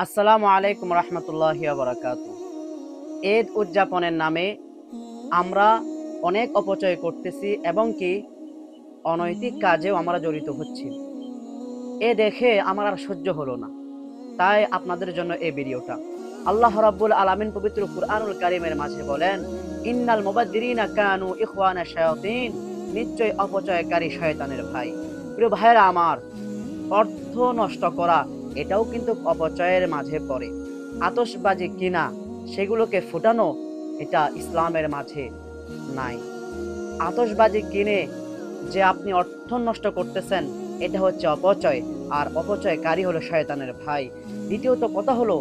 আসসালামু আলাইকুম রহমতুল্লাহি ওয়া বারাকাতুহু। ঈদ উদযাপনের নামে আমরা অনেক অপচয় করতেছি এবং কি অনৈতিক কাজেও আমরা জড়িত হচ্ছি। এ দেখে আমার আর সহ্য হলো না, তাই আপনাদের জন্য এই ভিডিওটা। আল্লাহ রাব্বুল আলামিন পবিত্র কুরআনুল কারীমের মাঝে বলেন, ইন্নাল মুবাদদিরিনা কানু ইখওয়ানা শায়াতিন, নিশ্চয় অপচয়কারী শয়তানের ভাই। প্রিয় ভাইয়েরা আমার, অর্থ নষ্ট করা এটাও কিন্তু অপচয়ের মাঝে পড়ে। আতশবাজি কিনা, সেগুলোকে ফুটানো, এটা ইসলামের মাঝে নাই। আতশবাজি কিনে যে আপনি অর্থ নষ্ট করতেছেন, এটা হচ্ছে অপচয়, আর অপচয়কারী হলো শয়তানের ভাই। দ্বিতীয়ত কথা হলো,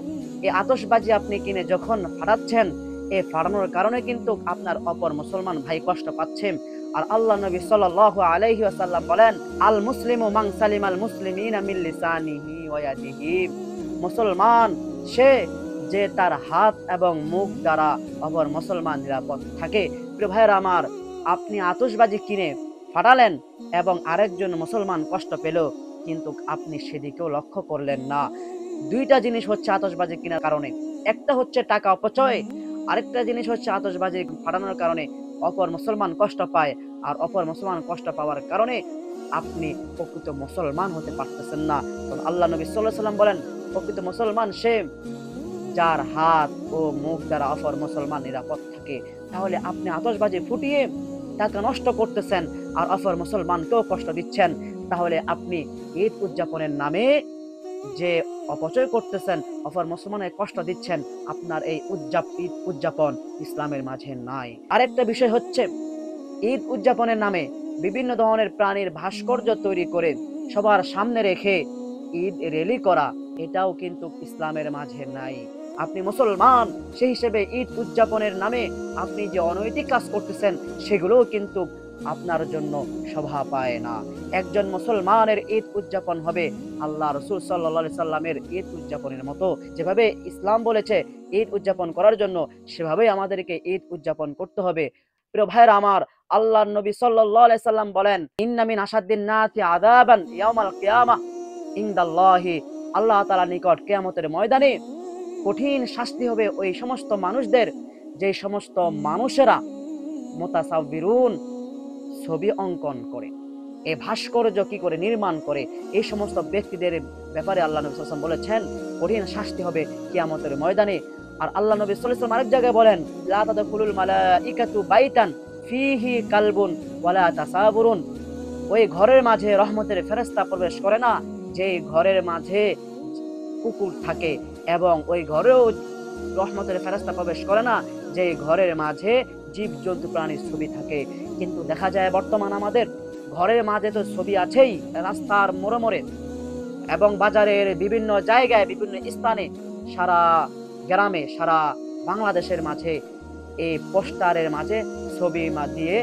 এই আতশবাজি আপনি কিনে যখন ফাটাচ্ছেন, এই ফাটানোর কারণে কিন্তু আপনার অপর মুসলমান ভাই কষ্ট পাচ্ছেন। আর আল্লাহ নবী সাল্লাল্লাহু আলাইহি ওয়াসাল্লাম বলেন, আল মুসলিমু মান সালিমাল মুসলিমিনা মিন লিসানিহি ওয়া ইয়াদিহি। মুসলমান সে যে তার হাত এবং মুখ দ্বারা অপর মুসলমান নিরাপদ থাকে। প্রিয় ভাইয়েরা আমার, আপনি আতশবাজি কিনে ফাটালেন এবং আরেকজন মুসলমান কষ্ট পেল, কিন্তু আপনি সেদিকেও লক্ষ্য করলেন না। দুইটা জিনিস হচ্ছে আতশবাজি কেনার কারণে। একটা হচ্ছে টাকা অপচয়, আরেকটা জিনিস হচ্ছে আতশবাজি ফাটানোর কারণে অপর মুসলমান কষ্ট পায়। আর অপর মুসলমান কষ্ট পাওয়ার কারণে আপনি প্রকৃত মুসলমান হতে পারতেছেন না। তখন আল্লাহ নবী সাল্লাল্লাহু আলাইহি ওয়াসাল্লাম বলেন, প্রকৃত মুসলমান সে যার হাত ও মুখ দ্বারা অপর মুসলমান নিরাপদ থাকে। তাহলে আপনি আতশবাজি ফুটিয়ে টাকা নষ্ট করতেছেন আর অপর মুসলমানকেও কষ্ট দিচ্ছেন। তাহলে আপনি ঈদ উদযাপনের নামে যে অপচয় করতেছেন, অপর মুসলমানের কষ্ট দিচ্ছেন, আপনার এই ঈদ উদযাপন ইসলামের মাঝে নাই। আরেকটা বিষয় হচ্ছে, ঈদ উদযাপনের নামে বিভিন্ন ধরনের প্রাণীর ভাস্কর্য তৈরি করে সবার সামনে রেখে ঈদ র্যালি করা, এটাও কিন্তু ইসলামের মাঝে নাই। আপনি মুসলমান, সেই হিসেবে ঈদ উদযাপনের নামে আপনি যে অনৈতিক কাজ করতেছেন, সেগুলোও কিন্তু আপনার জন্য শোভা পায় না। একজন মুসলমানের ঈদ উদযাপন হবে আল্লাহ রাসূল সাল্লাল্লাহু আলাইহি সাল্লামের ঈদ উদযাপনের মতো। যেভাবে ইসলাম বলেছে ঈদ উদযাপন করার জন্য, সেভাবেই আমাদেরকে ঈদ উদযাপন করতে হবে। প্রিয় ভাইরা আমার, আল্লাহর নবী সাল্লাল্লাহু আলাইহি সাল্লাম বলেন, ইন্না মিন আশাদ্দিন নাসি আযাবান ইয়াউমাল কিয়ামাহ ইনদাল্লাহি, আল্লাহ তাআলার নিকট কিয়ামতের ময়দানে কঠিন শাস্তি হবে ওই সমস্ত মানুষদের, যে সমস্ত মানুষেরা মুতাসাব্বিরুন, ছবি অঙ্কন করে, এই ভাস্কর্য কি করে নির্মাণ করে, এই সমস্ত ব্যক্তিদের ব্যাপারে আল্লাহ নবী সাল্লাল্লাহু আলাইহি ওয়াসাল্লাম বলেছেন কঠিন শাস্তি হবে কিয়ামতের ময়দানে। আর আল্লাহ নবী সাল্লাল্লাহু আলাইহি ওয়াসাল্লাম আরেক জায়গায় বলেন, লা তাদখুলুল মালাইকাতু বাইতান ফিহি কালবুন ওয়ালা তাসাবুরুন, ওই ঘরের মাঝে রহমতের ফেরেশতা প্রবেশ করে না যে ঘরের মাঝে কুকুর থাকে, এবং ওই ঘরেও রহমতের ফেরেশতা প্রবেশ করে না যে ঘরের মাঝে জীবজন্তু প্রাণীর ছবি থাকে। কিন্তু দেখা যায় বর্তমান আমাদের ঘরের মাঝে তো ছবি আছেই, রাস্তার মোড়ে মোড়ে এবং বাজারের বিভিন্ন জায়গায় বিভিন্ন স্থানে, সারা গ্রামে সারা বাংলাদেশের মাঝে এই পোস্টারের মাঝে ছবি দিয়ে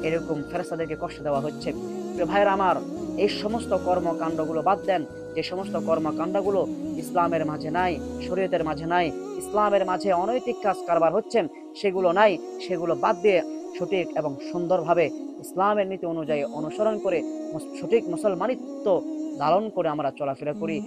এরকম ফেরেশতাদেরকে কষ্ট দেওয়া হচ্ছে। প্রিয় ভাইয়েরা আমার, এই সমস্ত কর্মকাণ্ডগুলো বাদ দেন। যে সমস্ত কর্মকাণ্ডগুলো ইসলামের মাঝে নাই, শরীয়তের মাঝে নাই, ইসলামের মাঝে অনৈতিক কাজ কারবার হচ্ছেন, সেগুলো নাই, সেগুলো বাদ দিয়ে সঠিক এবং সুন্দরভাবে ইসলামের নীতি অনুযায়ী অনুসরণ করে সঠিক মুসলমানিত্ব লালন করে আমরা চলাফেরা করি।